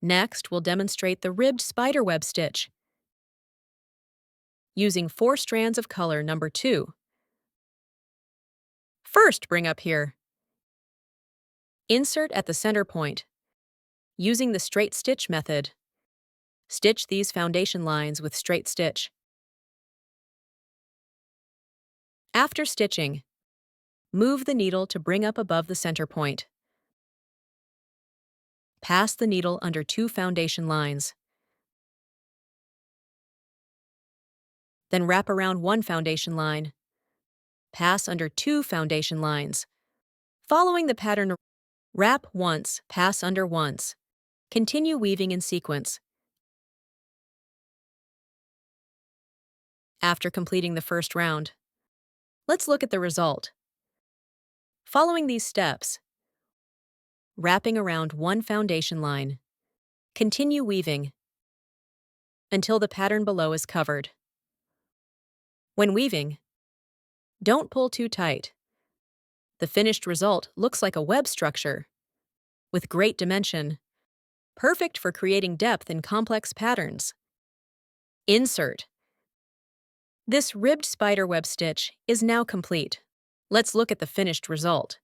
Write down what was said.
Next, we'll demonstrate the ribbed spiderweb stitch using 4 strands of color number 2. First, bring up here. Insert at the center point. Using the straight stitch method, stitch these foundation lines with straight stitch. After stitching, move the needle to bring up above the center point. Pass the needle under 2 foundation lines. Then wrap around 1 foundation line. Pass under 2 foundation lines. Following the pattern, wrap once, pass under once. Continue weaving in sequence. After completing the first round, let's look at the result. Following these steps, wrapping around 1 foundation line, continue weaving until the pattern below is covered. When weaving, don't pull too tight. The finished result looks like a web structure with great dimension, perfect for creating depth in complex patterns. Insert. This ribbed spiderweb stitch is now complete. Let's look at the finished result.